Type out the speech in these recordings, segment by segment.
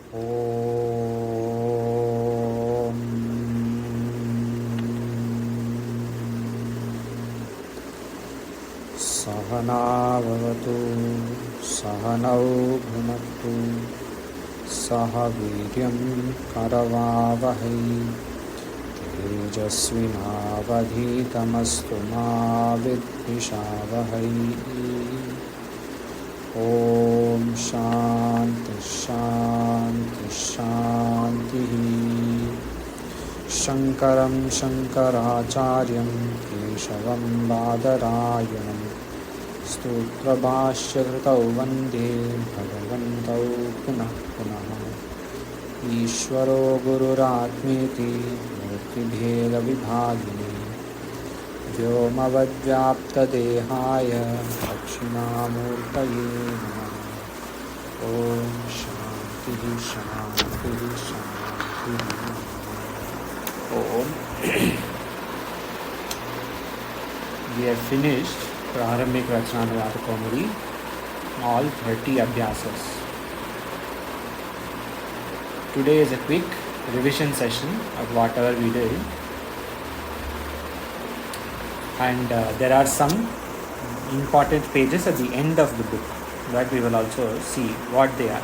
ॐ सहना भवतु सहनौ भुनक्तु सह वीर्यं करवावहै तेजस्विनावधीतमस्तु मा विद्विषावहै। ॐ शान्ति शान्ति शान्तिः। शङ्करं शङ्कराचार्यं केशवं बादरायणं स्तोत्रभाष्यकृतौ वन्दे भगवन्तौ पुनः पुनः। ईश्वरो गुरुरात्मेति मूर्तिभेदविभागिने व्योमवद्व्याप्तदेहाय दक्षिणामूर्तये नमः। ॐ शान्तिः शान्तिः शान्तिः। Om. We have finished Prarambhik Rachanavada Kaumudi, all 30 abhyasas. Today is a quick revision session of whatever we did, and there are some important pages at the end of the book that we will also see what they are.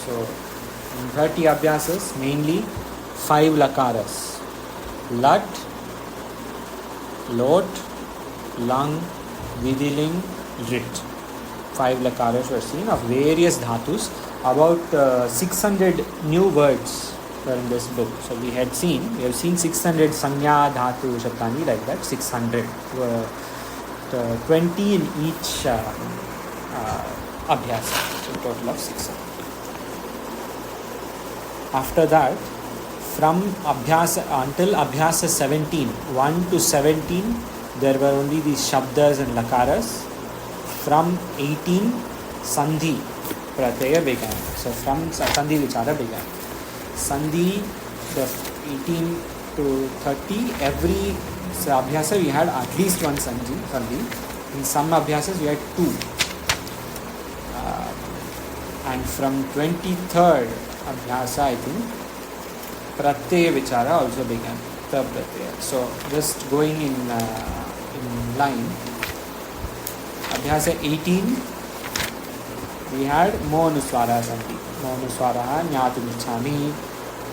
So in 30 abhyasas, mainly 5 lakaras: lat, lot, lang, vidiling, rit. 5 lakaras were seen of various dhatus. About 600 new words were in this book. So we have seen 600 sanya dhatu shabdani, like that. 600 20 in each abhyasa, so total of 600. After that, from abhyasa until abhyasa 17, 1 to 17, there were only these shabdas and lakaras. From 18, sandhi pratyaya began. So from sandhi vichara began. Sandhi, the 18 to 30, every abhyasa we had at least one sandhi. In some abhyasas we had 2. And from 23rd abhyasa, I think, pratyaya vichara also began. The pratyaya. So just going in line. Abhyasa 18, we had monuswara sandhi. Monuswara, nyatu gichhami,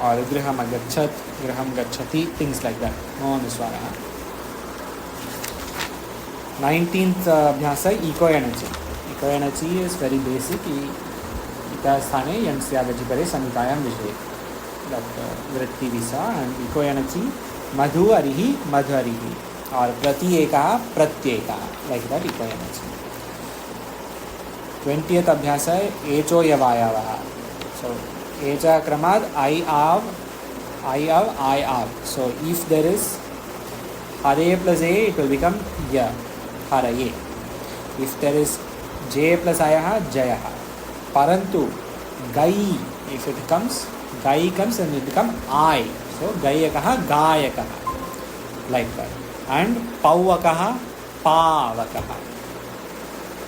or griham agachat, griham gachati, things like that. Monuswara. 19th abhyasa, ikoyanachi. Ikoyanachi is very basic. स्थाने यंस्यागचि करे समितायां विषये, that वृत्ति विसा, and ikoyanachi madhu arihi madhu arihi, or pratyeka pratyeka, like that ikoyanachi. 20th abhyasa echo yavayavaha. So echa kramad I av, so if there is hare plus a, it will become ya, haraye. If there is j plus ayaha, jayaha. Parantu, gai, if it comes, gai comes and it becomes I. So, gayakaha, gayakaha. Like that. And pauvakaha, pavakaha.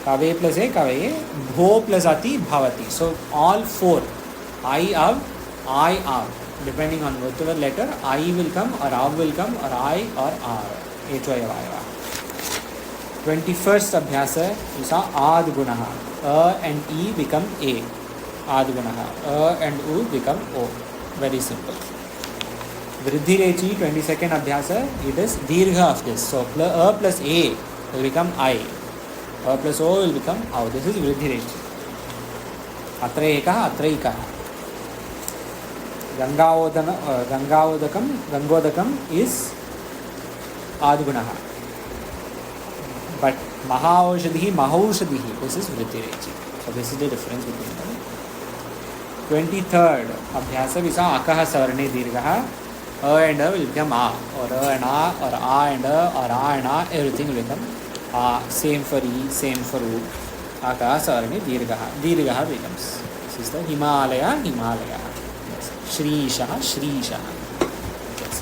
Kave plus a, kave, bho plus ati, bhavati. So, all 4. I av, depending on whatever letter, I will come, or av will come, or I, or r. Echoyavayava. 21st abhyasa is ad gunaha. A and E become A. Ad gunaha. A and U become O. Very simple. Vriddhi rechi, 22nd abhyasa, it is dirgha of this. So A plus A will become I. A plus O will become Au. This is vriddhi rechi. Atra ekaha, atra ikaha. Gangodakam is ad gunaha. But Mahaushadhi, Mahaushadhi, this is Vritti Rechi. So this is the difference between them. 23rd abhyasa we saw Akaha Savarne Dirgaha. A and A will become A, or A and A, or A and A, or A and A, everything will become A. Same for E, same for U. Akaha Savarne Dirgaha. Dirgaha becomes. This is the Himalaya, Himalaya. Yes. Shrisha, Shrisha. Yes.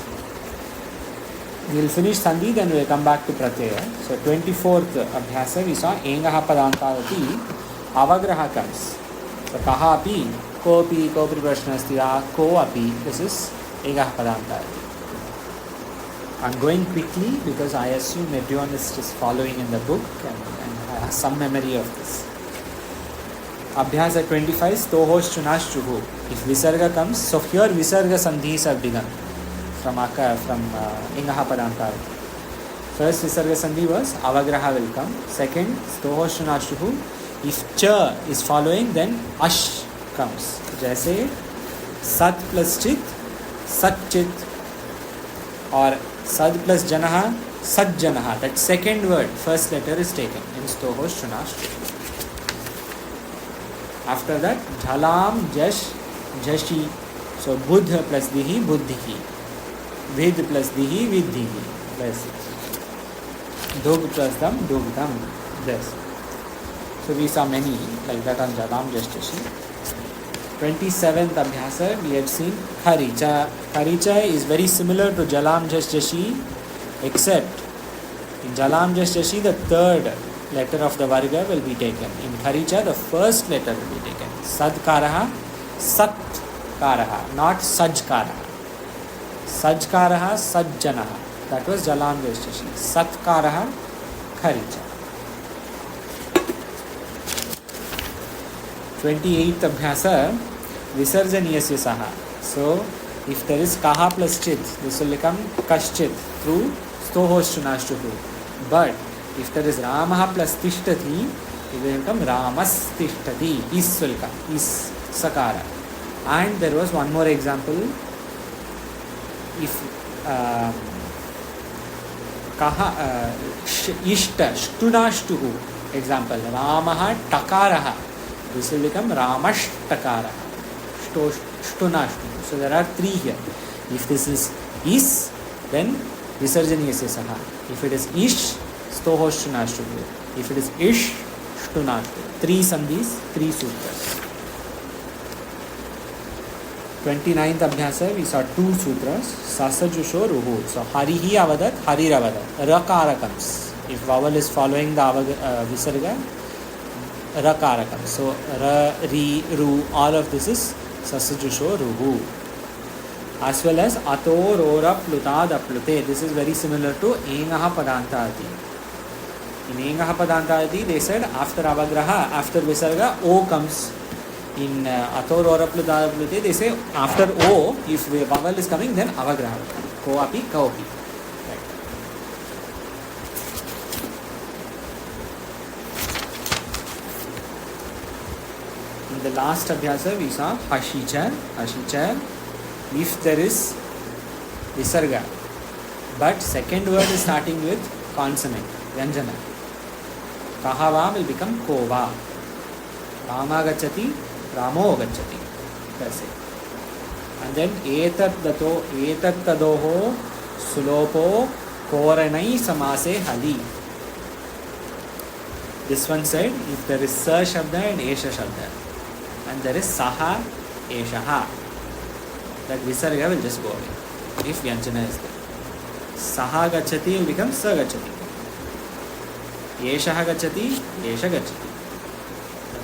We will finish Sandhi, then we will come back to Pratyaya. So 24th abhyasa we saw Engaha Padantavati avagraha comes. So kaha api, kopi, kopi prashna asti va, ko api. This is ekah padanta. I'm going quickly because I assume everyone is just following in the book and has some memory of this. Abhyasa 25, stohosh chunash chuhu. If visarga comes, so here visarga sandhis have begun from ingaha padanta. First visarga sandhi was avagraha will come. Second, stohosh chunash chuhu. If cha is following, then ash comes. Jaise sat plus chit, sat chit, or sad plus janaha, sajjanaha. That second word, first letter is taken in stohosh chunash chuhu. After that, jhalam, jash, jashi. So, buddha plus dihi, buddhihi. Ved plus dihi, vidhihi. That's it. Dug plus dam, dugdam. This. So, we saw many like that on jhalam, jash, jashi. 27th abhyasa, we had seen kharicha. Kharicha is very similar to jalam, jash, jashi, except in jalam, jash, jashi, the third letter of the varga will be taken. In kharicha, the first letter will be taken. Sadkaraha, satkaraha, not sajkaraha. Sajkaraha, sajjanaha. That was jalam jashi. Satkaraha, kharicha. 28th abhyasa, visarjaniyasya saha. So, if there is kaha plus chit, this will become kaschit through stohosh chunash chuhu. But if there is Ramaha plus tishtati, it will become Ramas tishtati. Is will come. Is sakara. And there was one more example. If ishta, shtunashtuhu, example, Ramaha takaraha, this will become Ramashtakaraha. Shtunashtuhu. So there are three here. If this is, then visarjaniyasya saha. If it is ish, stohosh chunash chuhu. If it is ish, shtunash chuhu. Three sandhis, three sutras. 29th abhyasa, we saw two sutras. Sasajusho ruhu. So harihi avadat, hariravadat. Rakara comes. If vowel is following the visarga, rakara comes. So ra, ri, ru, all of this is sasajusho ruhu. As well as ato, rora, plutad, aplute. This is very similar to engaha padanta adi. In engaha padanta adi, they said after avagraha, after visarga, o comes. In ato, rora, plutad, aplute, they say after o, if the vowel is coming, then avagraha. Ko api, ka api. Right. In the last abhyasa, we saw hashicha. Hashicha. If there is visarga, but second word is starting with consonant, vyanjana. Kahava will become kova. Rama gacchati, Ramo gacchati. That's it. And then etat tadoho sulopo koranai samase hali. This one said if there is sa shabda and esha shabda, and there is saha, eshaha, that visarga will just go away if vyanjana is there. Saha gacchati will become sa gacchati. Eshaha gacchati, esha gacchati.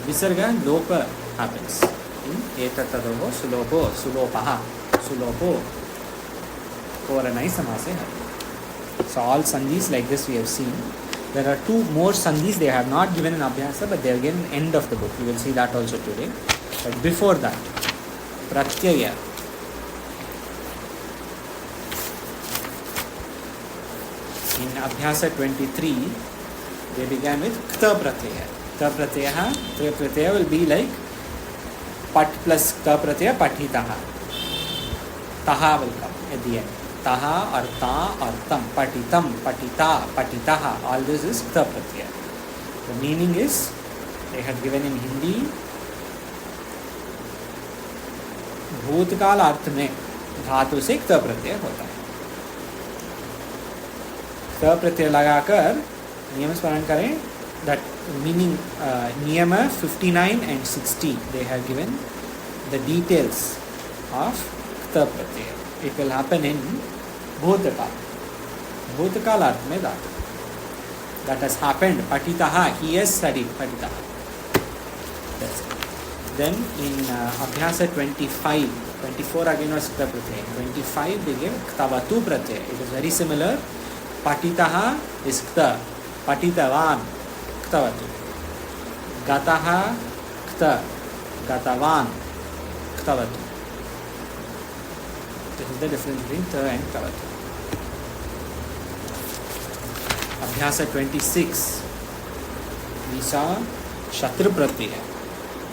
Visarga lopa happens. Etatadoho sulopo, sulopaha, sulopo, koranai samase hari. So all sandhis like this we have seen. There are two more sandhis they have not given in abhyasa, but they are given end of the book. We will see that also today. But before that, pratyaya. In Abhyasa 23, they began with Kta Pratyaya. Kta Pratyaya will be like Pat plus Kta Pratyaya, Patitaha. Taha will come at the end. Taha or Ta or Tam. Patitam, Patita, Patitaha. All this is Kta Pratyaya. The meaning is, they had given in Hindi, भूतकाल अर्थ में धातु से क्त प्रत्यय होता है. क्त प्रत्यय लगाकर नियम स्मरण करें. दैट मीनिंग नियम 59 and 60 they have given the details of क्त Pratyaya. It will happen in भूतकाल. भूतकाल अर्थ में धातु. That has happened. Patitaha, he has studied. Patitaha. That's it. Then in Abhyasa 25, 24 again was Kta Pratyaya. 25 they gave Ktavatu Pratyaya. It is very similar. Patitaha is Kta. Patitavan Ktavatu. Gataha Kta. Gatavan Ktavatu. This is the difference between Ta and Ktavatu. Abhyasa 26 we saw Shatru Pratyaya.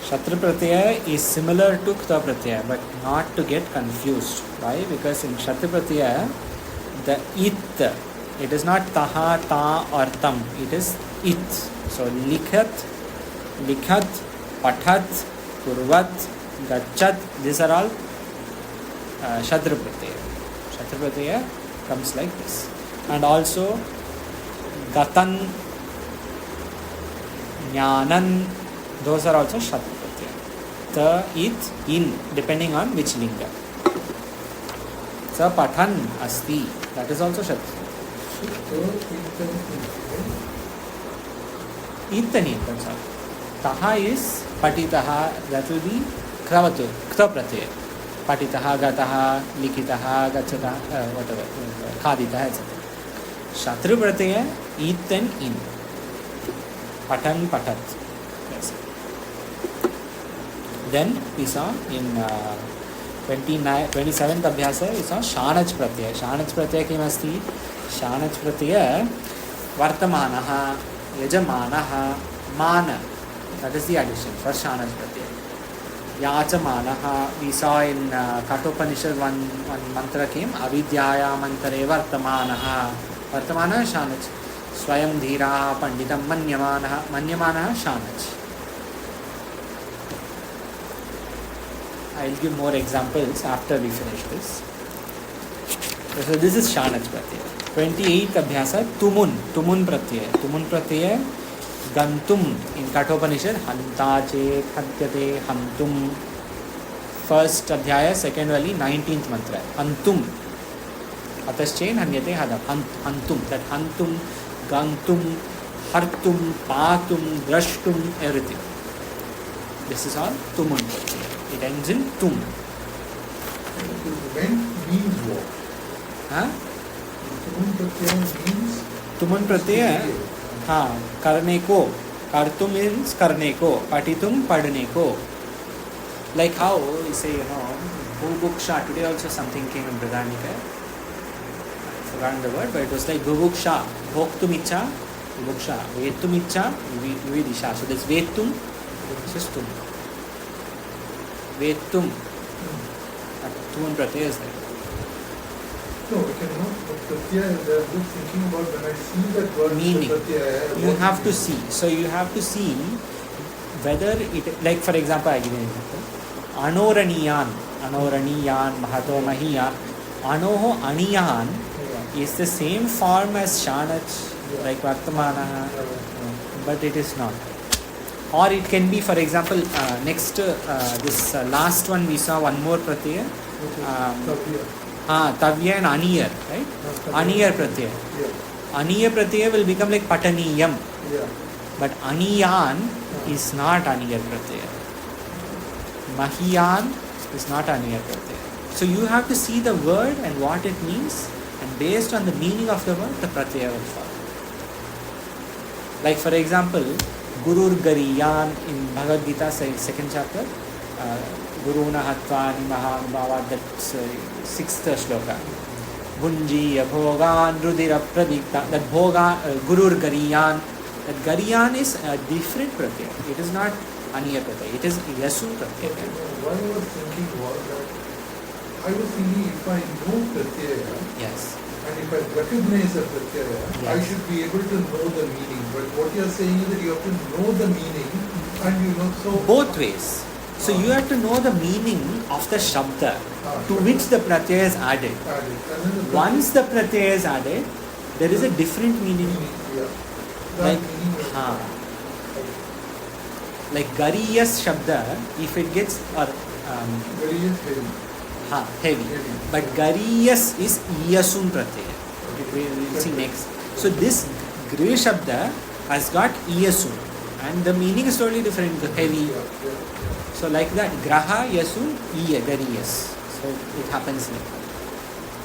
Shatru Pratyaya is similar to Kta Pratyaya, but not to get confused. Why? Because in Shatru Pratyaya, the it is not taha, ta or tam. It is it. So likhat, likhat, pathat, kurvat, gachat. These are all Shatru Pratyaya. Shatru Pratyaya comes like this. And also gatan, jnanan, those are also Shatru Pratyaya. The, it, in, depending on which linga. Sa pathan asti, that is also Shatru. Itani, that's all. Taha is patitaha, that will be Kravatu, Kta Pratyaya. Patitaha, gataha, likitaha, gachataha, whatever, khaditaha, etc. Shatru Pratyaya, it and in. Patan, patat. Yes. Then we saw in 27th Abhyasa, we saw Shanach Pratyaya. Shanach Pratyaya kim asti? Shanach Pratyaya Vartamanaha, Yajamanaha, Mana. That is the addition for Shanach Pratyaya. Yachamanaha, we saw in Kathopanishad one mantra came, Avidyaya mantare Vartamanaha. Vartamanaha Shanach. Swayam dhira panditam manyamanaha. Manyamanaha Shanach. I will give more examples after we finish this. So this is Shanach Pratyaya. 28th Abhyasa, Tumun. Tumun Pratyaya. Tumun Pratyaya, Gantum in Kathopanishad, Hanta Chet, Hatyate, Hantum. First Adhyaya, second valley, 19th mantra. Hantum. Ataschain, Hanyate, Hadam. Hantum. That Hantum, Gantum, Hartum, Patum, Drashtum, everything. This is all Tumun Pratyaya. It ends in tum. When means what? Huh? Tumun Pratyaya means? Tumun Pratyaya, karne ko. Kartum means karne ko. Patitum, padne ko. Like how we say, Bubuksha. Today also something came in Britannica. I've forgotten the word, but it was like Bubuksha. Bhoktum icha, Bubuksha. Vetum icha, Vividisha. So this Vetum, this is tum. Vetum. Tumun Pratyaya is there. No, we cannot. Pratyaya, I'm just thinking about when I see that word. Meaning. Pratyaya, You have to see. So you have to see whether it, like for example, I give you an example. Anoraniyan, Mahato Mahiyan. Anoho Aniyan is the same form as Shanach, like Vartamana, but it is not. Or it can be, for example, next this last one we saw one more Pratyaya. Tavya and Aniyar, right? Aniyar Pratyaya. Aniyar Pratyaya will become like Pataniyam. But Aniyan is not Aniyar Pratyaya. Mahiyan is not Aniyar Pratyaya. So you have to see the word and what it means, and based on the meaning of the word, the Pratyaya will follow. Like for example, Gurur Gariyan in Bhagavad Gita, second chapter, Guruna Hatvani Mahabhava, that's 6th shloka. Gunjiya Bhogan Rudira Pradikta, that Bhogan, Gurur Gariyan, that Gariyan is a different Pratyaya. It is not Aniya Pratyaya, it is Yasu Pratyaya. What I was thinking was that I was thinking if I know Pratyaya, Yes. and if I recognize a Pratyaya, Yes. I should be able to know the meaning. But what you are saying is that you have to know the meaning and you know so. Both ways. So you have to know the meaning of the Shabda to which the Pratyaya is added. Once the Pratyaya is added, there is a different meaning. Like, like Gariyas Shabda, if it gets Gariyas heavy. heavy. But Gariyas is Iyasun Pratyaya. We will see next. So this Gri Shabda has got Iyasun. and the meaning is totally different. Heavy. So like that, graha yasu iya, very yes. So it happens like that.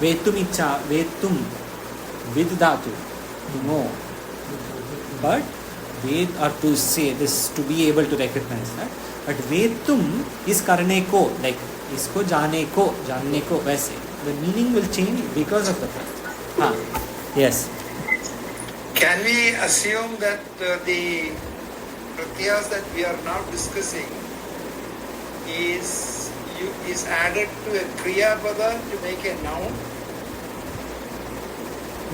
Vetum icha, vetum with dhatu, to know. But ved, or to say this, to be able to recognize that. But vetum is karne ko, like isko janne ko, वैसे. The meaning will change because of the fact. Yes. Can we assume that the pratyas that we are now discussing is added to a kriya pada to make a noun?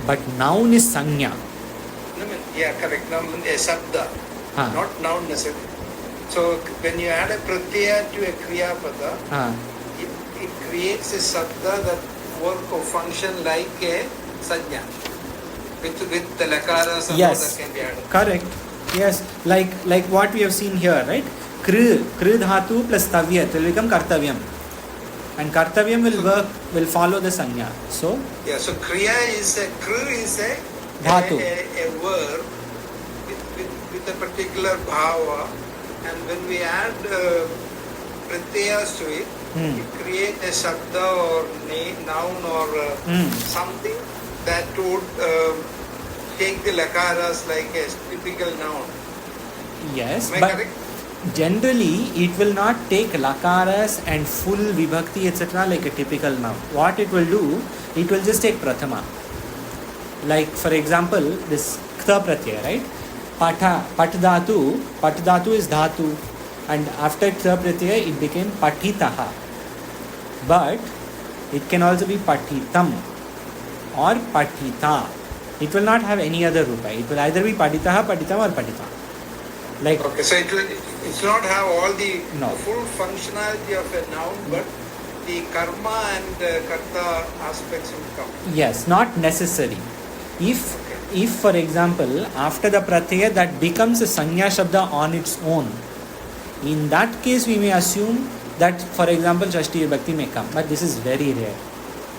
But noun is sanya. No, yeah, correct. Noun is a sabda, not noun necessarily. So when you add a pratyaya to a kriya pada, it creates a sabda that work or function like a sanya. With the lakara sabda Yes. that can be added. Correct. Yes. Like what we have seen here, right? Kri dhatu plus tavya, it will become kartavyam. And kartavyam will follow the sanya. So yeah, so kriya is a dhatu. a verb with a particular bhava, and when we add pratyayas to it, it creates a sabda or noun or something that would take the lakaras like a typical noun. Yes, Am I but correct? generally it will not take lakaras and full vibhakti etc. like a typical noun. What it will do, it will just take prathama. Like for example, this kta pratyaya, right? Pat dhatu is dhatu, and after kta pratyaya it became patitaha. But it can also be patitam or patita. It will not have any other rupa. It will either be patitaha, patitam or patita. Like Okay, so it will not have all the No. full functionality of a noun, but the karma and karta aspects will come. yes, not necessary. If for example after the pratyaya that becomes a sanya shabda on its own, in that case we may assume that for example Shashti Vibhakti may come, but this is very rare.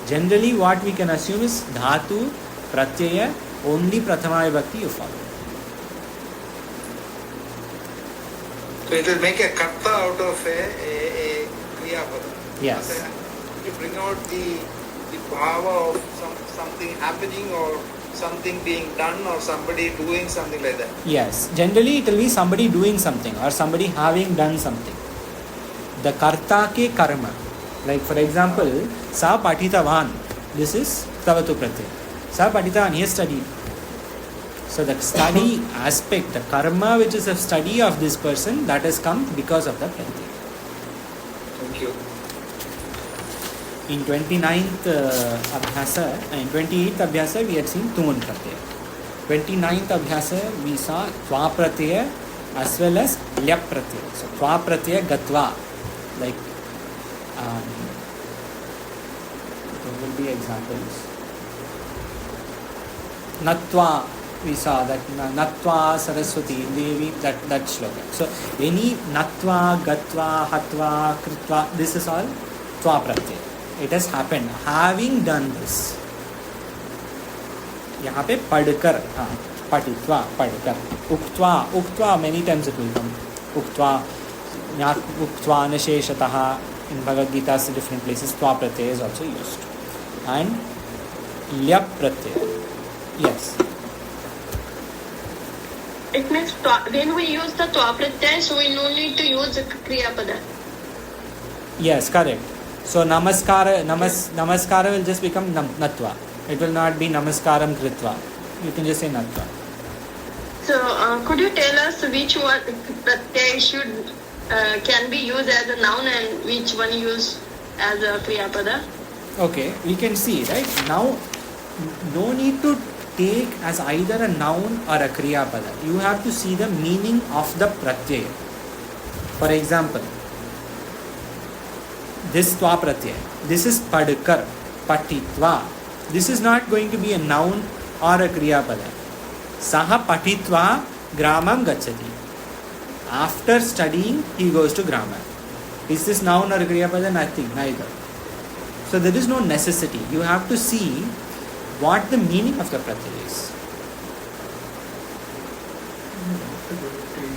Generally what we can assume is dhatu, pratyaya, only prathama vibhakti you follow. So it will make a karta out of a kriya pada. Yes. To bring out the bhava of something happening or something being done or somebody doing something like that. Yes, generally it will be somebody doing something or somebody having done something. The karta ke karma. Like for example, sa patitavan. This is tavatu pratyaya. Sa patitavan, he has studied. So the study aspect, the karma which is a study of this person, that has come because of the pratyaya. Thank you. In 29th abhyasa, in 28th abhyasa, we had seen tumun pratyaya. 29th abhyasa, we saw tva pratyaya as well as lyap pratyaya. So tva pratyaya gatva, like there will be examples. Natva, we saw that Natva Saraswati Devi, that shloka. So any Natva, Gatva, Hatva, Kritva, this is all tva pratyaya. It has happened. Having done this, यहाँ पे पढ़कर, पठित्वा, पढ़कर, उक्त्वा, many times it will come. उक्त्वा नशेषतः, in Bhagavad Gita, different places, tva pratyaya is also used. And lyap pratyaya. Yes. It means when we use the tva pratyaya, so we no need to use the kriya pada. Yes, correct. So namaskara will just become natva. It will not be namaskaram kritva. You can just say natva. So could you tell us which one pratyaya can be used as a noun and which one used as a kriya pada? Okay, we can see, right? Now, no need to take as either a noun or a kriya pada. You have to see the meaning of the pratyaya. For example, this tva pratyaya, this is padkar, patitva. This is not going to be a noun or a kriya pada. Saha patitva gramam gacchati. After studying, he goes to grama. Is this noun or a kriya pada? Nothing, neither. So there is no necessity. You have to see what the meaning of the pratyaya is.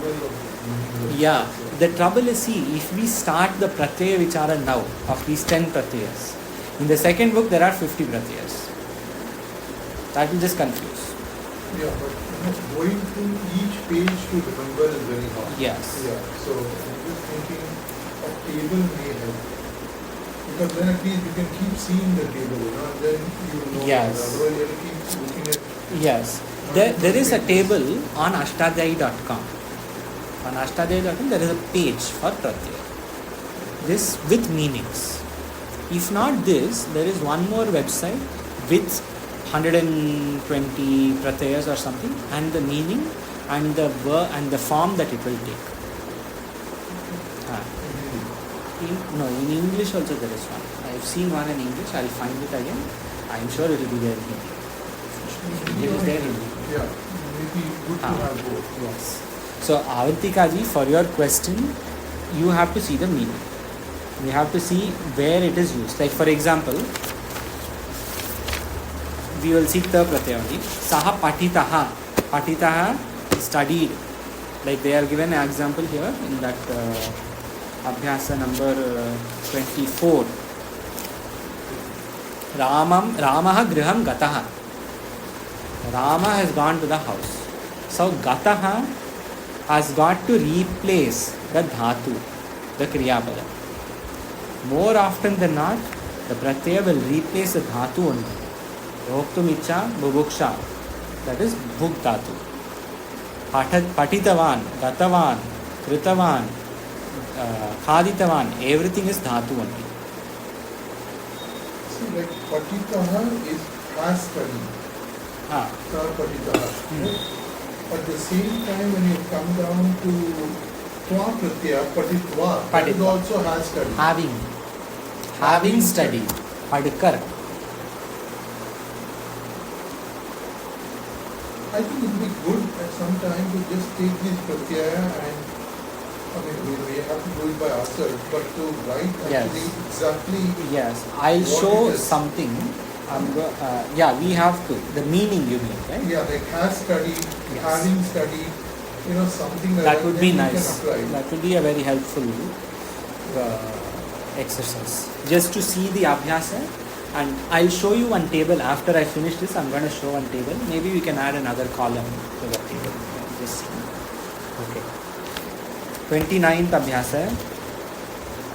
table of meaning. Yeah, the trouble is, see, if we start the pratyaya vichara now of these 10 pratyayas, in the second book there are 50 pratyayas. That will just confuse. Yeah, but going through each page to remember is very hard. Yes. Yeah, so I'm just thinking a table may help. Because then at least you can keep seeing the table, and then you know. Yes. Otherwise you have to keep looking at. Yes, there is a table on ashtadhyayi.com. On ashtadhyayi.com there is a page for pratyaya. This with meanings. If not this, there is one more website with 120 pratyayas or something, and the meaning and the verb and the form that it will take. In English also there is one. I have seen one in English. I will find it again. I am sure it will be there in Hindi. It is there in Hindi. Yeah, maybe good to have both. Yes. So Avantika ji, for your question, you have to see the meaning. You have to see where it is used. Like for example, we will see the pratyaya only. Saha patitaha. Patitaha studied. Like they are given an example here in that abhyasa number 24. Ramaha griham gataha. Rama has gone to the house. So gataha has got to replace the dhatu, the kriyapada. More often than not, the pratyaya will replace the dhatu only. Bhoktum icha bubuksha. That is bhuk dhatu. Patitavan, gatavan, kritavan, khaditavan. Everything is dhatu only. See, like patitaha is has studied. Patitaha. Right? At the same time, when you come down to twa pratyaya, patitva, that is also has studied. Having studied. Padkar. I think it would be good at some time to just take this pratyaya and, we have to do it by ourselves, but to write actually exactly. Yes, I'll show something. We have to. The meaning you mean, right? Yeah, like has studied, having studied, something like that. That would be then nice. you can apply. That would be a very helpful exercise. Just to see the abhyasa, and I'll show you one table after I finish this. I'm going to show one table. Maybe we can add another column to the table. Just see. Okay. 29th abhyasa hai.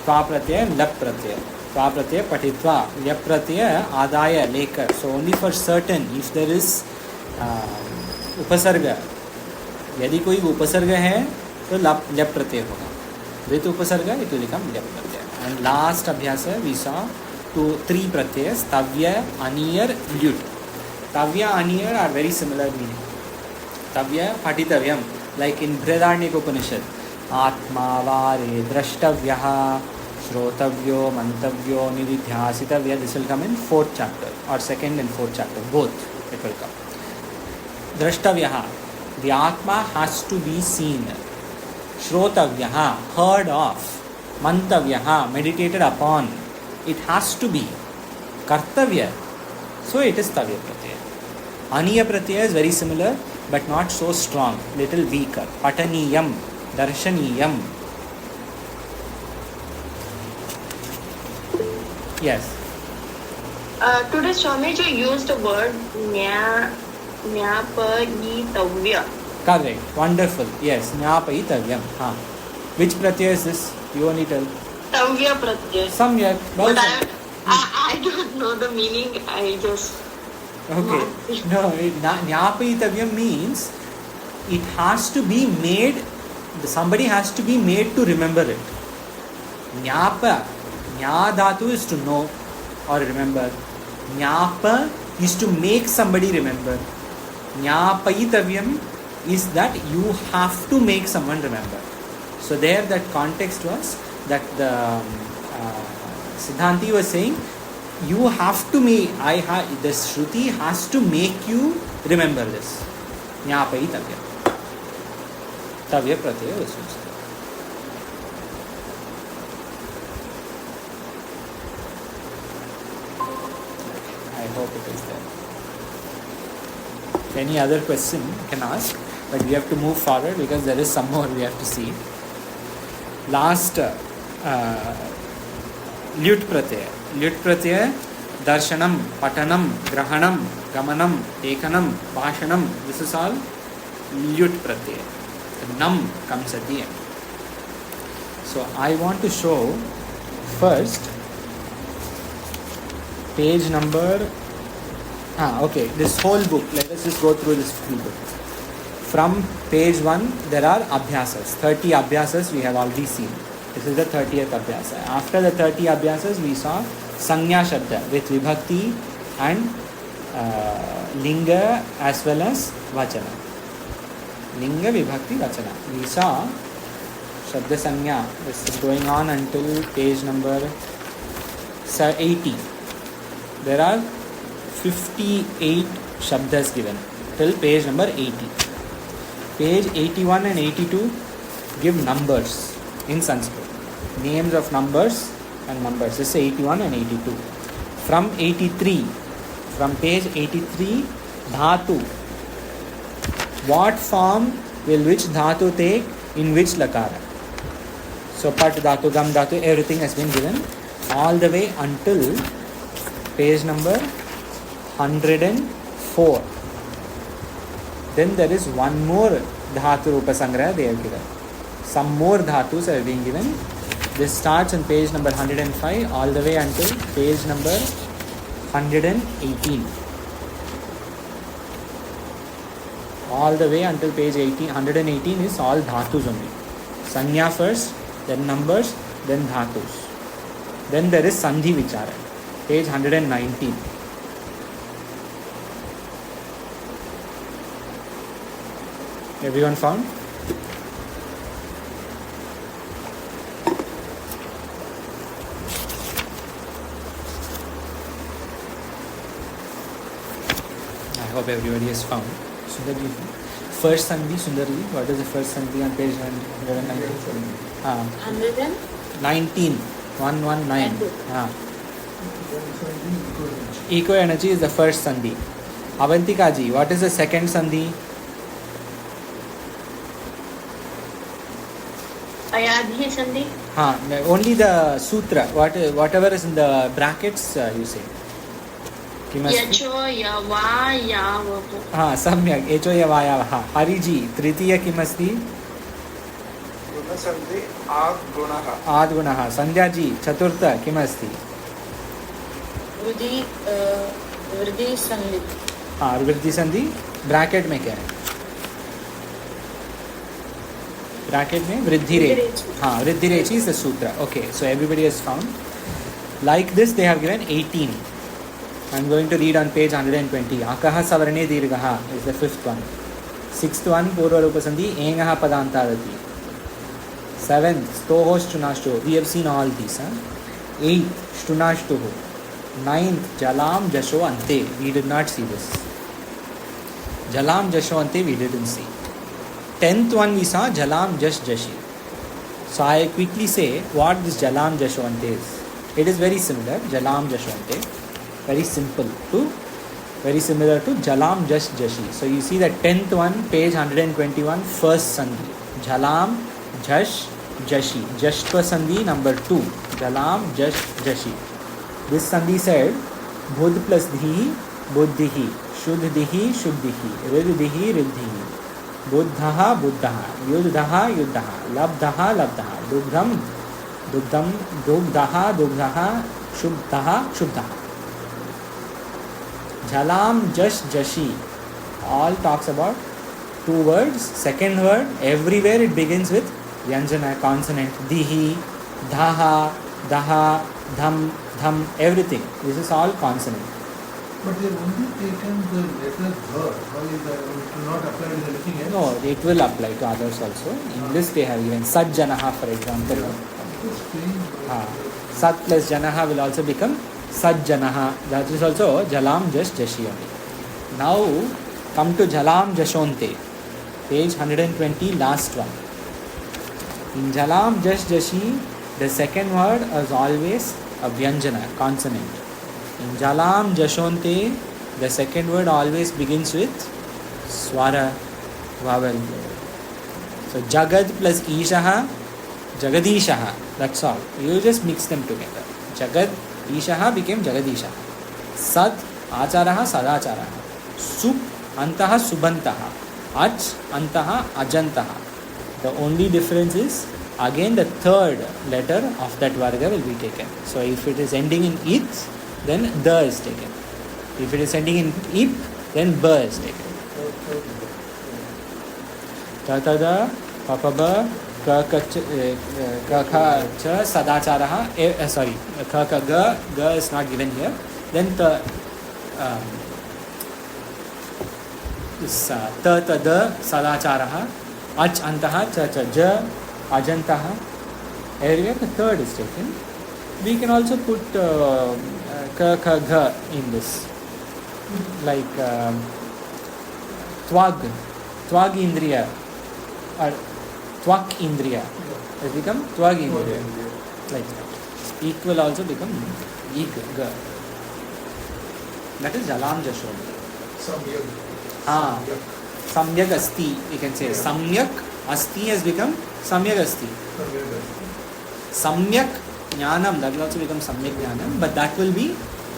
Tva pratyaya, lap pratyaya. Tva pratyaya patitva, lyap pratyaya adaya lekar. So only for certain, if there is upasarga, यदि कोई उपसर्ग है तो lyap pratyaya होगा. With upasarga it will become lyap pratyaya. And last abhyasa we saw 3 pratyayas, tavya, aniyar, lyut. Tavya, aniyar are very similar meaning. Tavya, patitavyam, like in Brihadaranyaka Upanishad. Atma vare drashtavyaha shrotavyo mantavyo nididhyasitavya. This will come in 4th chapter or 2nd and 4th chapter, both it will come. Drashtavyaha, the Atma has to be seen. Shrotavyaha, heard of. Mantavyaha, meditated upon. It has to be. Kartavya, so it is Tavya pratyaya. Aniya pratyaya is very similar but not so strong, little weaker. Pataniyam, darshaniyam. Yes. Today Swamiji used the word nyapayitavya. Correct. Wonderful. Yes. Nyapayitavyam. Which pratyaya is this? You only tell. Tavya pratyaya. Samyak. But I don't know the meaning. I just. Okay. No, Nyapayitavyam means it has to be made, somebody has to be made to remember it. Nyapa, nya dhatu is to know or remember. Nyapa is to make somebody remember. Nyapayitavyam is that you have to make someone remember. So there that context was that the Siddhanti was saying, you have to make, the Shruti has to make you remember this. Nyapayitavya. Tavya pratyaya was used. I hope it is there. Any other question you can ask? but we have to move forward because there is some more we have to see. Last ल्युट् Pratyaya. ल्युट् Pratyaya darshanam, patanam, grahanam, gamanam, ekanam, bhashanam. This is all ल्युट् pratyaya. The nam comes at the end. So I want to show first page number. Okay, this whole book. Let us just go through this full book. From page 1, there are abhyasas. 30 abhyasas we have already seen. This is the 30th abhyasa. After the 30 abhyasas, we saw Sanya Shabda with Vibhakti and Linga as well as Vachana. Linga, Vibhakti, Vachana. We saw Shabda Sanya. This is going on until page number 80. There are 58 Shabdas given till page number 80. Page 81 and 82 give numbers in Sanskrit. Names of numbers and numbers. This is 81 and 82. From 83, from page 83, Dhatu. What form will which Dhatu take in which Lakara? So Pat Dhatu, Gam Dhatu, everything has been given all the way until page number 104. Then there is one more Dhatu Rupa Sangraha they have given. Some more Dhatus are being given. This starts on page number 105 all the way until page number 118. All the way until page 118 is all Dhatus only. Sanya first, then numbers, then Dhatus. Then there is Sandhi Vichara, page 119. Everyone found? I hope everybody has found. Sundarji, first Sandhi, Sundarji, what is the first Sandhi on page 119? 119. 119. Eco energy is the first Sandhi. Avantika ji, what is the second Sandhi? Ayadhi Sandhi. Only the sutra. Whatever is in the brackets, you say. Yacho yava yava. Samyak. Yacho yava yava. Hariji, Tritiya kimasti? Guna Sandhi, Ad Gunaha. Ad Gunaha. Sandhya ji, Chaturtha kimasti? Vriddhi Sandhi. Vriddhi Sandhi. Bracket में क्या है? Bracket में वृद्धि reach. वृद्धि reach is the sutra. Okay, so everybody has found. Like this, they have given 18. I'm going to read on page 120. Akaha savarne dirgaha is the fifth one. Sixth one, Purva Rupa Sandhi, Engaha Padantadati. Seventh, Stoho Shtunashto. We have seen all these. Eighth, Shtunashtuhu. Ninth, Jalam Jasho Ante. We did not see this. Jalam Jasho Ante we didn't see. 10th one we saw Jalam Jash Jashi. So I quickly say what this Jalam Jashwante is. It is very similar, Jalam Jashwante. Very simple very similar to Jalam Jash Jashi. So you see the 10th one, page 121, first Sandhi. Jalam Jash Jashi. Jashtva Sandhi number 2. Jalam Jash Jashi. This Sandhi said Budh plus Dhihi, Buddhihi. Shuddhihi, Shuddhihi. Riddhihi, Riddhihi. Buddhaha, Buddhaha, Yuddhaha, Yuddhaha, Labdhaha, Labdhaha, Dugdham, Dugdham, Dugdhaha, Dugdhaha, Shubdhaha, Shubdhaha. Jalam, Jash, Jashi, all talks about two words. Second word, everywhere it begins with Vyanjana, consonant, Dihi, Dhaha, Daha, Dham, Dham, everything. This is all consonant. But they have only taken the letter Dha. How is that? It will not apply to anything else? No, it will apply to others also. In this they have given Sajjanaha, for example. Sat plus Janaha will also become Sajjanaha. That is also Jalam Jash Jashi only. Now come to Jalam Jashonte. Page 120, last one. In Jalam Jash Jashi, the second word is always a Vyanjana, consonant. In Jalam Jashonte, the second word always begins with Swara. vowel. So Jagad plus Ishaha, Jagadishaha. That's all. You just mix them together. Jagad Ishaha became Jagadishaha. Sad Acharaha Sadacharaha. Sup Antaha Subantaha. Ach Antaha Ajantaha. The only difference is again the third letter of that varga will be taken. So if it is ending in it, then the is taken. If it is ending in ip, then ba is taken. Tatada, papaba, kakha cha sadacharaha. Sorry, kaka ga is not given here. Then the ta tada sadacharaha. Ach antaha cha cha ja ajantaha. Everywhere the third is taken. We can also put ka ga in this, like twag indriya or twak indriya has become twag indriya, like that. Ik will also become ik ga. That is jalam jashon. Samyak asti, you can say. Samyak asti has become samyak asti. Samyak jnanam, that will also become samyak jnanam, but that will be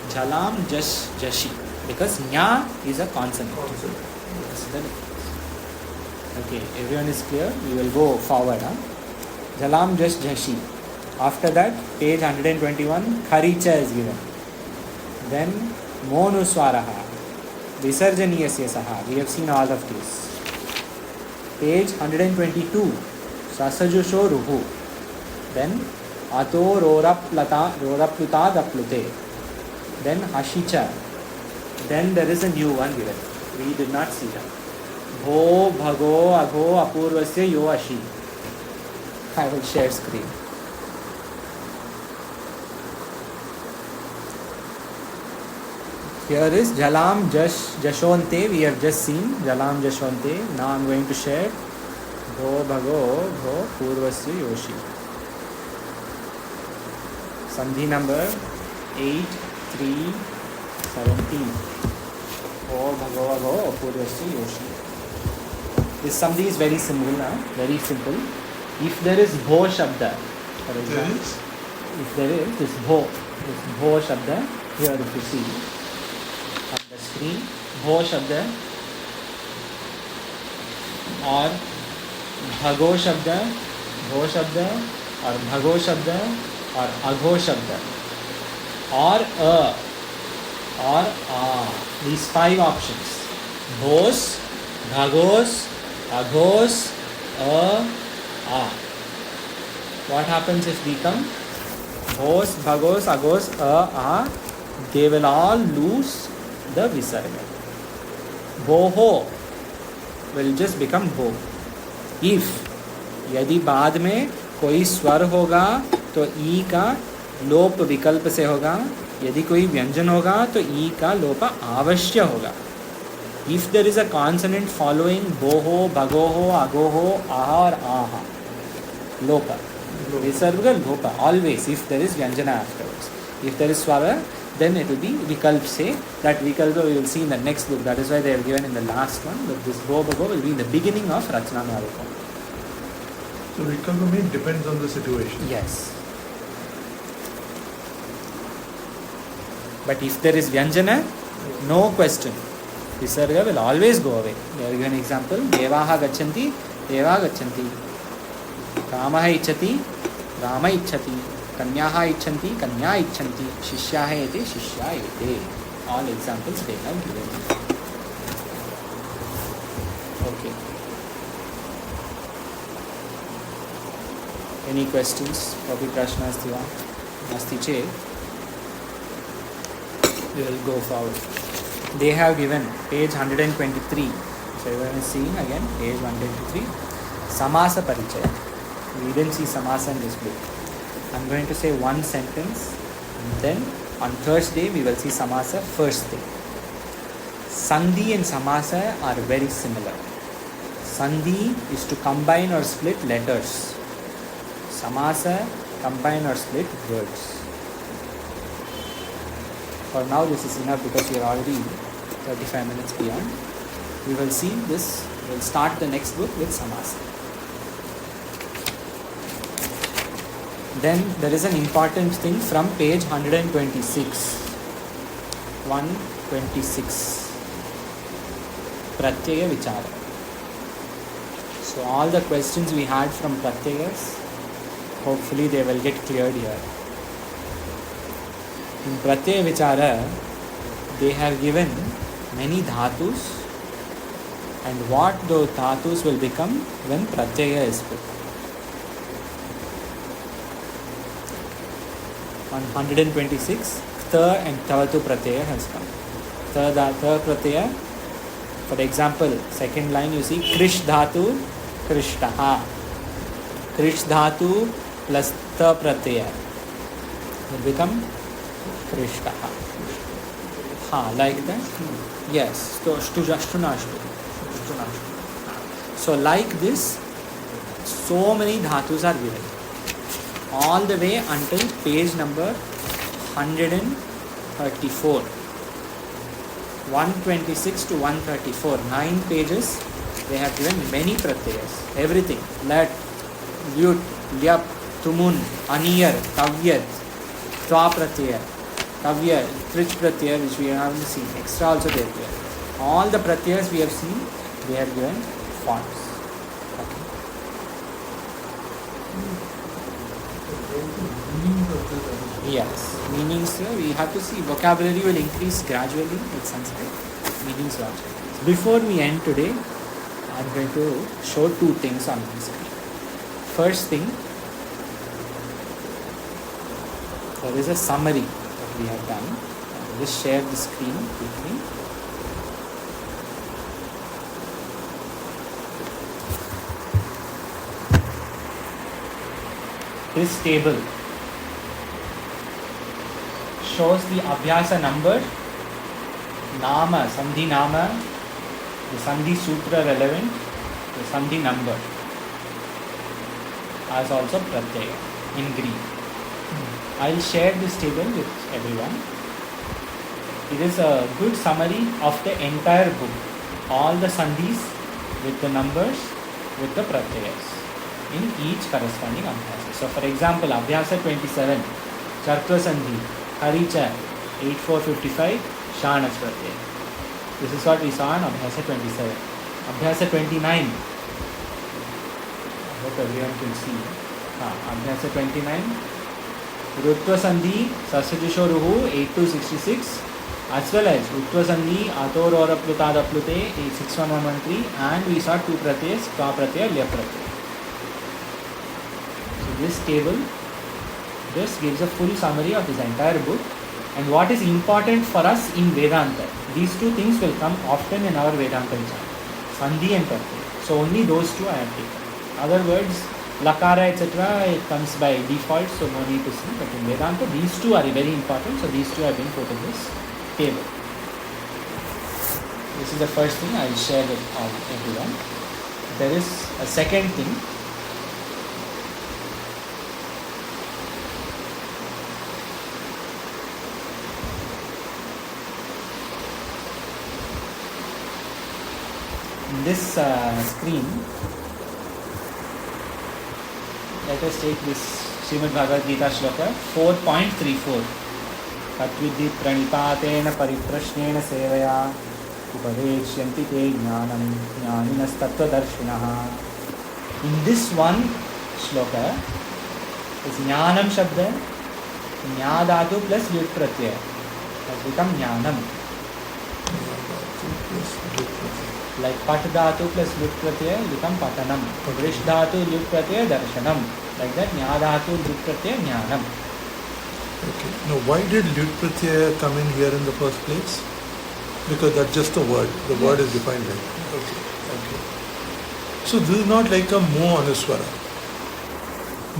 jalam jashi, because nya is a consonant. Okay, everyone is clear? We will go forward. Jalam jashi. After that, page 121, kharicha is given. Then monuswaraha, visarjaniyasya saha. We have seen all of this. Page 122, sasajusho ruhu. Then ato roraplata daplute. Then hashicha. Then there is a new one given. We did not see that. Bho bhago agho apurvasya yo ashi. I will share screen. Here is jalam jashonte. We have just seen jalam jashonte. Now I am going to share bho bhago bho purvasya yoshi. Sandhi number 8317. Bho bhago bho purvasya yoshi. This sandhi is very simple now, very simple. If there is bho shabda, for example, if there is this bho shabda, here if you see on the screen, bho shabda or bhago shabda, bho shabda or bhago shabda or agho shabda or a or a, these 5 options: bhos, bhagos, aghos, a. What happens if we come bhos, bhagos, agos, a? They will all lose the visarga. Boho will just become bo. If यदि बाद में कोई स्वर होगा तो ई का लोप विकल्प से होगा, यदि कोई व्यंजन होगा तो ई का लोप अवश्य होगा. If there is a consonant following boho, bhagoho, agoho, aha or aha, lopa. Visarga lopa, always, if there is vyanjana afterwards. If there is swara, then it will be vikalp se. That vikalpa we will see in the next book. That is why they have given in the last one. But this bo bhago will be in the beginning of Rachana Maruka. So vikalpa means depends on the situation. Yes. But if there is vyanjana, no question. Visarga will always go away. They are given example. Devaha gachanti, deva gachanti. Ramaha ichchati, Rama ichchati. Kanyaha ichchanti, Kanya ichchanti. Shishyaha ete, Shishya ete. All examples they have given. Okay. Any questions? Kapi prashna asti va? Asti che? We will go forward. They have given page 123. So everyone is seeing again page 123. Samasa Parichaya. We didn't see Samasa in this book. I'm going to say one sentence. And then on Thursday we will see Samasa first day. Sandhi and Samasa are very similar. Sandhi is to combine or split letters. Samasa, combine or split words. For now this is enough because we are already 35 minutes beyond. We will see this We'll start the next book with samasa. Then there is an important thing from page 126. 126. Pratyaya Vichara. So all the questions we had from Pratyayas, hopefully they will get cleared here. In Pratyaya Vichara, they have given many dhatus and what those dhatus will become when Pratyaya is put. On 126, Tha and Tavatu Pratyaya has come. Tha Pratyaya, for example, second line you see Krish Dhatu, Krishtaha. Krish Dhatu plus Tha Pratyaya will become Krishtaha. Like that? Yes. So like this, so many dhatus are given. All the way until page number 134. 126 to 134. 9 pages. They have given many pratyayas. Everything. Lat, Lyut, Lyap, Tumun, Aniyar, Tavyat, Twa pratyaya, Tavya, Trich pratyaya, which we haven't seen. Extra also they have given. All the pratyayas we have seen, they have given fonts. Yes, meanings we have to see. Vocabulary will increase gradually with Sanskrit. Meanings will also increase. Before we end today, I am going to show two things on my screen. First thing, there is a summary that we have done. I will just share the screen quickly. This table shows the Abhyasa number, Nama, Sandhi Nama, the Sandhi Sutra relevant, the Sandhi number, as also Pratyaya in green. I will share this table with everyone. It is a good summary of the entire book. All the Sandhis with the numbers, with the Pratyayas in each corresponding Abhyasa. So for example, Abhyasa 27, Chartva Sandhi, Haricha 8455, Shanas Pratyaya. This is what we saw in Abhyasa 27. Abhyasa 29, I hope everyone can see. Abhyasa 29, Rutva Sandhi, Sasajisho Ruhu 8266, as well as Rutva Sandhi, Ator or Aplutad Aplute 61113, and we saw two Pratyayas, Ka Pratyaya, Lya Pratyaya. This table just gives a full summary of this entire book and what is important for us in Vedanta. These two things will come often in our Vedanta channel, Sandhi and Pratyaya. So only those two I have taken. Other words, Lakara etc. it comes by default, so no need to see. But in Vedanta, these two are very important, so these two have been put in this table. This is the first thing I will share with everyone. There is a second thing. In this screen, let us take this Srimad Bhagavad Gita Shloka 4.34. Tatvidhi pranipatena pariprashnena sevaya upadeshyanti te jnanam jnaninas tattvadarshinaha. In this one shloka is jnanam shabda, jna dhatu plus lyut pratyaya has become jnanam. Like pat dhatu plus lyut pratyaya become patanam. Vrish dhatu lyut pratyaya darshanam. Like that, nya dhatu lyut pratyaya jnanam. Okay. Now, why did lyut pratyaya come in here in the first place? Because that's just a word. The word is defined like that. Okay. So this is not like a mo anuswara.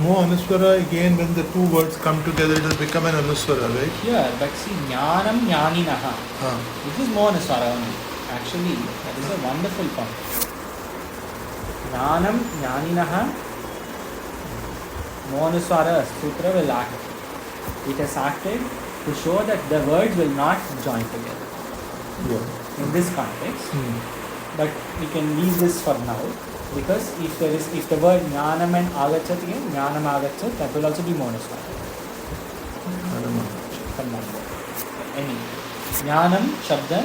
Mo anuswara, again, when the two words come together, it has become an anuswara, right? Yeah, but see, jnanam jnaninaha. This is mo anuswara only. Actually, that is a wonderful point. Jnanam jnaninaha, mo anuswara sutra will act. It has acted to show that the words will not join together. Yeah. In this context, but we can leave this for now, because if the word jnanam and agachat again, jnanam agachat, that will also be monoswara. Any jnanam shabda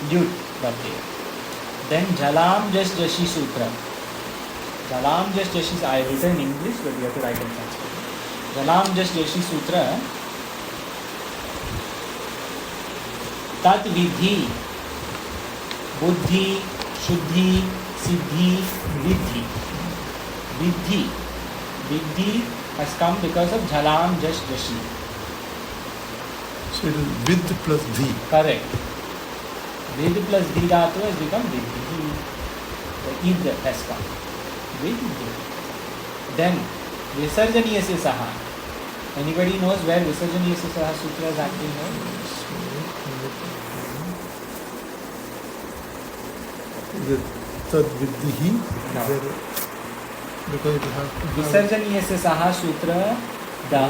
dyut pratyaya. Then jalam just jashi sutra. Jalam just jashi, I have written in English, but you have to write in Sanskrit. Jalam just jashi sutra. tat vidhi, buddhi, shuddhi, siddhi, vidhi. Vidhi. Vidhi has come because of jalam just jashi. So it is with plus dhi. Correct. Vid plus dhi dhatu has become vidhi. The id has come. Vidhi. Then visarjaniyasya saha. Anybody knows where visarjaniyasya saha sutra is acting here? Is it tad vidhi? No. Because it will have to have Visarjaniyasya saha sutra, the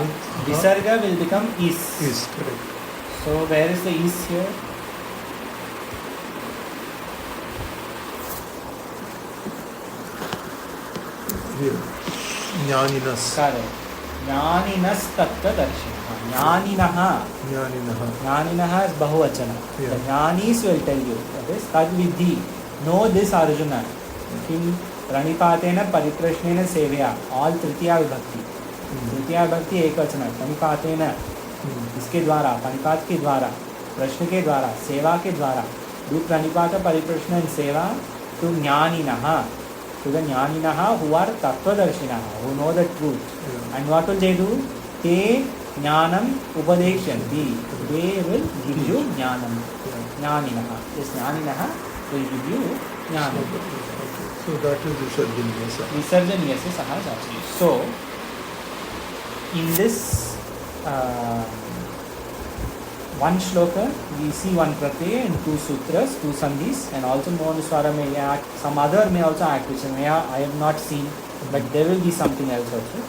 visarga will become is. is correct. So where is the is here? Here. Jnaninas. Correct. Jnaninas tattva darshinaha. Jnaninaha. Jnaninaha. Jnaninaha is bahuvachana. Yeah. The jnanis will tell you. That is tad vidhi. Know this Arjuna. Kim pranipatena pariprashnena sevya. All tritiya vibhakti. तृतीया भक्ति एक वचन प्रणिपातेन इसके द्वारा प्रणिपात के द्वारा प्रश्न के द्वारा सेवा के द्वारा डू प्रणिपात परिप्रश्न एंड सेवा टू ज्ञानिनः टू द ज्ञानिनः हु आर तत्वदर्शिनः who know the truth and what will they do ते ज्ञानम उपदेशन्ति दे विल गिव यू ज्ञानम ज्ञानिनः दिस ज्ञानिनः विल गिव यू ज्ञानम So that is visarjaniyasa. विसर्जनीयस्य सः जाति. So in this one shloka we see one pratyaya and two sutras, two sandhis, and also Mohanuswara may act, some other may also act, which I have not seen, but there will be something else also.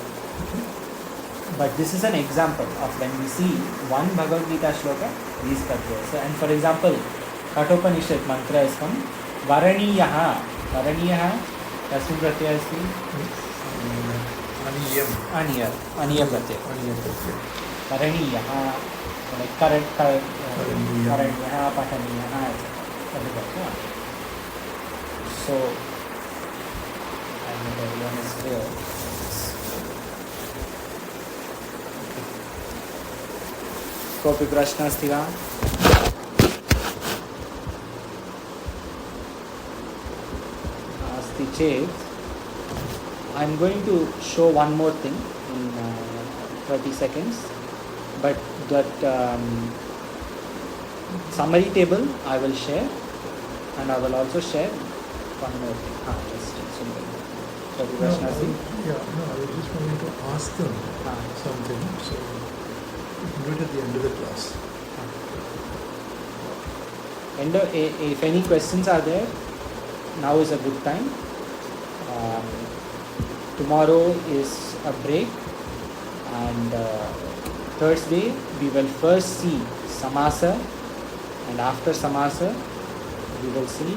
But this is an example of when we see one Bhagavad Gita shloka, these pratyayas. So, and for example, Kathopanishad mantra is come Varaniyaha. Varaniyaha kasmin pratyaya asti? Aniyam. Aniya pratyaya. Aniyam pratyaya. Karaniyaha, like Karaniyaha, Pataniyaha, etc. So, I hope everyone is clear. कोऽपि प्रश्नः अस्ति वा? अस्ति चेत् I'm going to show one more thing in 30 seconds, but that summary table I will share, and I will also share one more thing. So the question is, I was just wanting to ask them something, so we can do it at the end of the class. And if any questions are there, now is a good time. Tomorrow is a break, and Thursday we will first see Samasa, and after Samasa we will see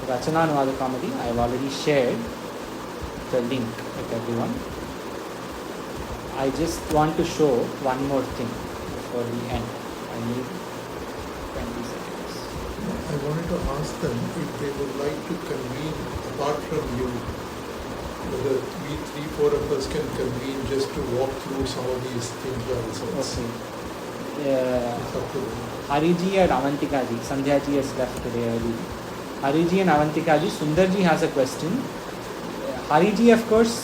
Rachana Anuvada Comedy. I have already shared the link with everyone. I just want to show one more thing before we end. I need 20 seconds. I wanted to ask them if they would like to convene apart from you. Whether we 3-4 of us can convene just to walk through some of these things by ourselves. Okay. It's up to them. Hariji and Avantika ji, Sandhya ji has left today early. Hariji and Avantika ji, Sundar ji has a question. Hariji, of course,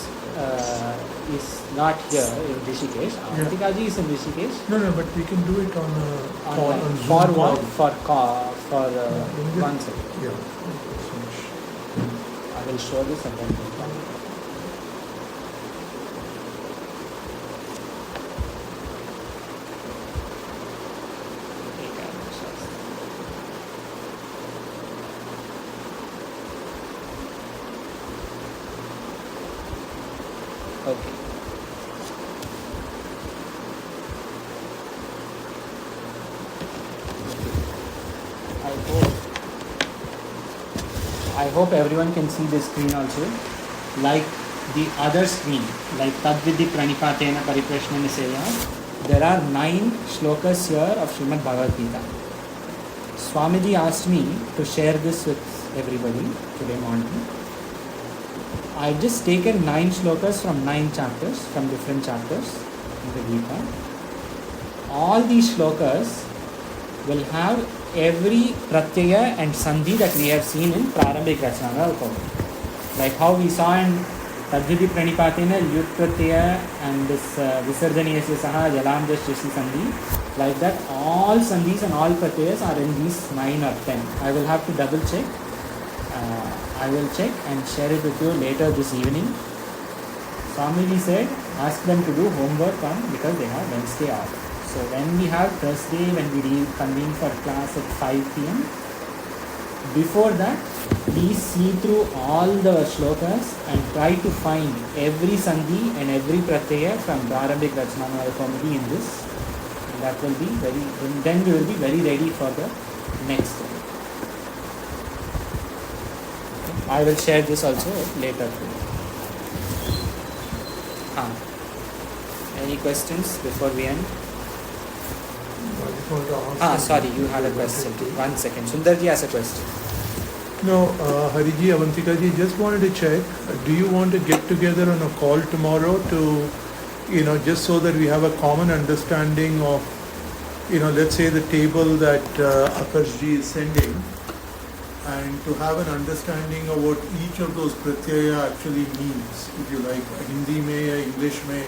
is not here in Rishikesh. Avantika ji is in Rishikesh. No, but we can do it on Online. on Zoom For call. what? For concert. Yeah. I will show this and then we'll talk. Okay. I hope I hope everyone can see this screen also. Like the other screen, like Tadvidhi Pranipatena Pariprashna Niseya, there are 9 shlokas here of Srimad Bhagavad Gita. Swamiji asked me to share this with everybody today morning. I've just taken 9 shlokas from 9 chapters, from different chapters in the Gita. All these shlokas will have every pratyaya and sandhi that we have seen in Prarambhik Rachanamala. Like how we saw in Tadvidhi Pranipatena, Lyut pratyaya and this Visarjaniyasya Saha Jalamjas Jasi sandhi. Like that, all sandhis and all pratyayas are in these 9 or 10. I will have to double check. I will check and share it with you later this evening. Swamiji said, ask them to do homework on because they have Wednesday off. So when we have Thursday, when we reconvene for class at 5 p.m., before that, please see through all the shlokas and try to find every sandhi and every pratyaya from Prarambhik Rachanamala Kaumudi in this. And that will be then we will be very ready for the next day. I will share this also later. Any questions before we end? Sorry, you had a question. 1 second. Sundarji has a question. No, Hariji, Avantika ji, just wanted to check. Do you want to get together on a call tomorrow to, just so that we have a common understanding of, let's say the table that Akash ji is sending, and to have an understanding of what each of those pratyaya actually means, if you like, Hindi mein or English mein,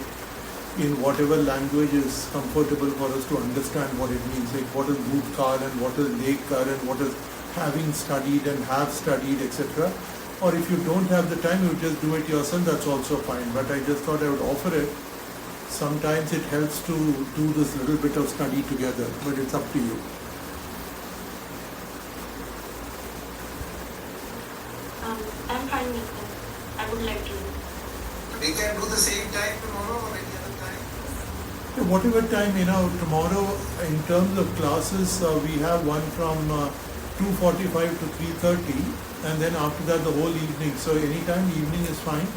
in whatever language is comfortable for us to understand what it means, like what is bhutkal and what is lekar and what is having studied and have studied, etc. Or if you don't have the time, you just do it yourself, that's also fine. But I just thought I would offer it. Sometimes it helps to do this little bit of study together, but it's up to you. I'm fine with that. I would like to. We can do the same time tomorrow or any other time? Whatever time, tomorrow in terms of classes, we have one from 2:45 to 3:30, and then after that the whole evening. So anytime evening is fine.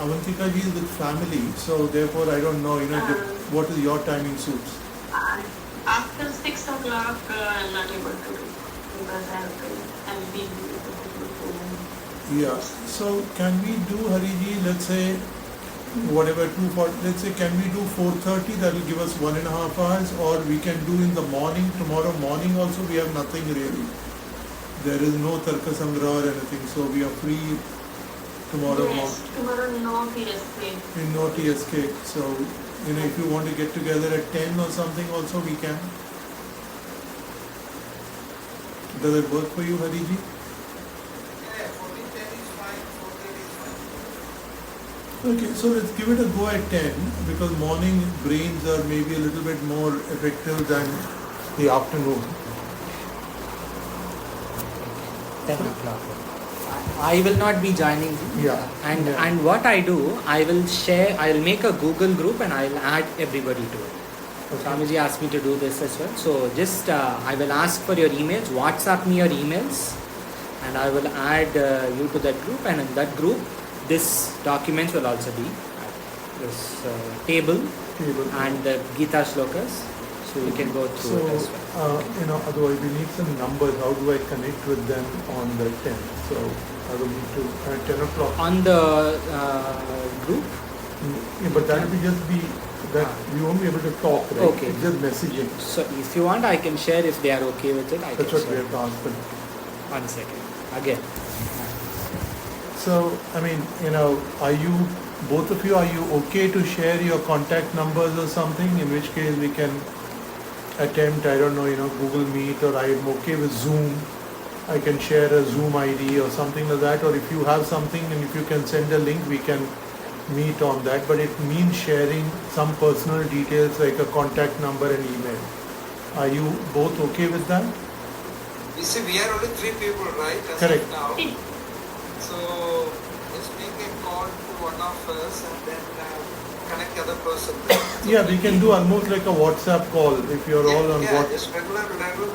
Avantika ji is with family, so therefore I don't know, what is your timing suits? After 6 o'clock, I'm not able to do because I'm busy. Yeah. So can we do, Hariji, let's say whatever 2:40, let's say can we do 4:30? That will give us 1.5 hours, or we can do in the morning. Tomorrow morning also we have nothing really. There is no Tarka Sangra or anything, so we are free tomorrow morning. Tomorrow no TSK. In no TSK. So, if you want to get together at 10 or something also we can. Does it work for you, Hariji? Yeah, 14:10 is fine, 4:30 is fine. Okay, so let's give it a go at 10 because morning brains are maybe a little bit more effective than the afternoon. 10 o'clock. I will not be joining you. Yeah. And what I do, I will make a Google group and I will add everybody to it. Okay. Swamiji asked me to do this as well. So just I will ask for your emails, WhatsApp me your emails, and I will add you to that group. And in that group, this documents will also be this table and the Gita shlokas. So you can go through it as well. Otherwise we need some numbers. How do I connect with them on the 10th? So I will need to at 10 o'clock. On the group? Yeah, but that will just be that we won't be able to talk, right? Okay. It's just messaging. So if you want, I can share if they are okay with it. That's what we have to ask them. 1 second. Again. So, are you, both of you, are you okay to share your contact numbers or something? In which case we can attempt, I don't know, Google Meet, or I am okay with Zoom. I can share a Zoom ID or something like that. Or if you have something and if you can send a link, we can meet on that. But it means sharing some personal details like a contact number and email. Are you both okay with that? You see, we are only 3 people, right? As Correct. of now. So, let's make a call to one of us and then connect the other person. Yeah, we can do almost like a WhatsApp call if you're all on WhatsApp. Just regular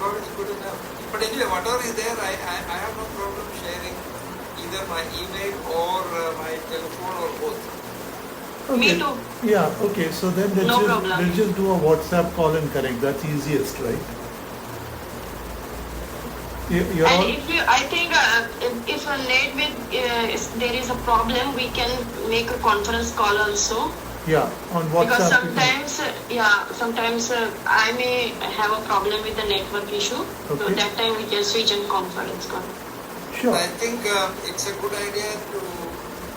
call is good enough. But anyway, whatever is there, I have no problem sharing either my email or my telephone or both. Okay. Me too. Yeah, okay. So then No problem. let's just do a WhatsApp call and connect. That's easiest, right? You're And all, I think if a net with if there is a problem, we can make a conference call also. yeah, on WhatsApp. Because you can- sometimes I may have a problem with the network issue. So Okay. that time we can switch on conference call. Sure. I think it's a good idea to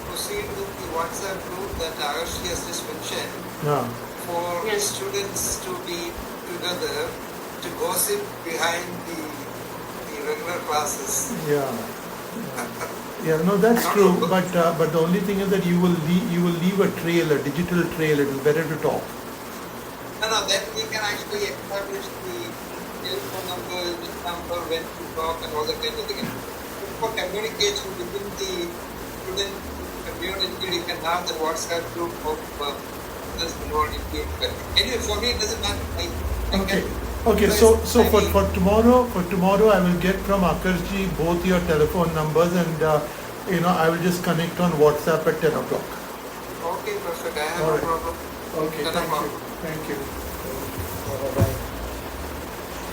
proceed with the WhatsApp group that Agarshi has just mentioned Yeah. for Yes. students to be together to gossip behind the regular classes. Yeah. Yeah, no, that's true. But the only thing is that you will leave a trail, a digital trail. It is better to talk. No, then we can actually establish the telephone number, this number, when to talk, and all that kind of thing. For communication within the student community, we can have the WhatsApp group of this community. Anyway, for me, it doesn't matter. I Okay. can- Okay, so for tomorrow I will get from Akarshji both your telephone numbers, and I will just connect on WhatsApp at 10 o'clock. Okay, perfect. I have All no right. problem. Okay, 10 thank you. o'clock. Thank you. Bye-bye.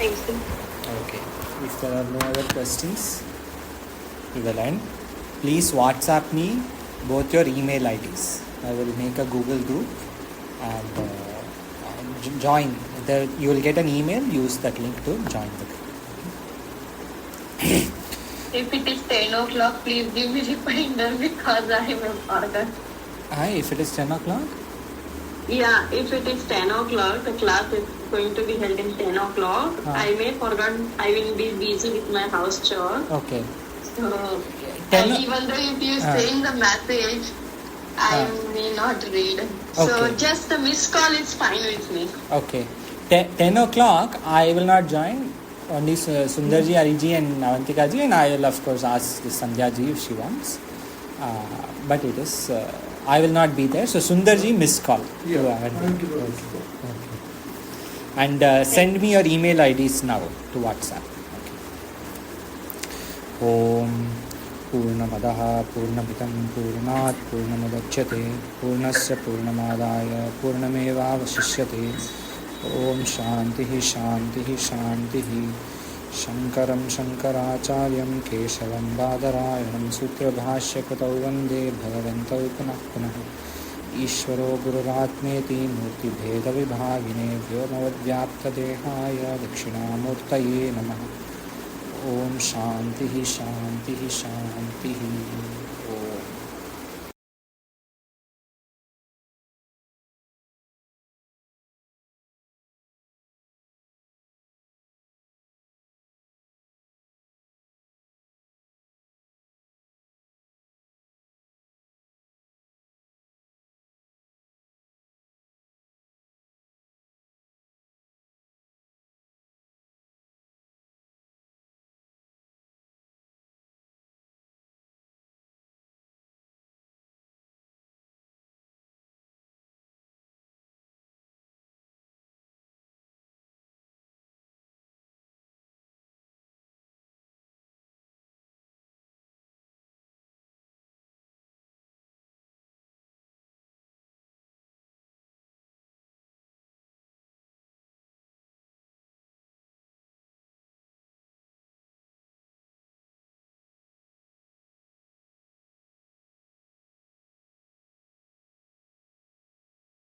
Thanks. Okay. If there are no other questions, we will end. Please WhatsApp me both your email IDs. I will make a Google group and join. You will get an email. Use that link to join the group. If it is 10 o'clock, please give me reminder because I have forgot. If it is 10 o'clock? Yeah, if it is 10 o'clock, the class is going to be held in 10 o'clock. I may forget, I will be busy with my house chore. Okay. So, 10 and even though if you send the message, I may not read. So Okay. just a missed call is fine with me. Okay. 10 o'clock, I will not join. Only Sundarji, Ariji and Avantikaji, and I will of course ask Sandhyaji if she wants. But it is, I will not be there. So Sundarji, missed call. Yeah, to I will give a Okay. call. Okay. And send me your email IDs now to WhatsApp. Okay. Om Purnamadaha Purnamitam Purnat Purnamudachyate Purnasya Purnamadaya Purnamevavasishyate Om Shantihi Shantihi Shantihi Shankaram Shankaracharyam Keshavam Badarayanam Sutrabhashyakatau Vande Bhagavantau Punah Punah Ishvaro Gururatmeti Murti Bheda Vibhagine Vyomavadvyaptadehaya Dakshinamurtaye Namah Om Shantihi Shantihi Shantihi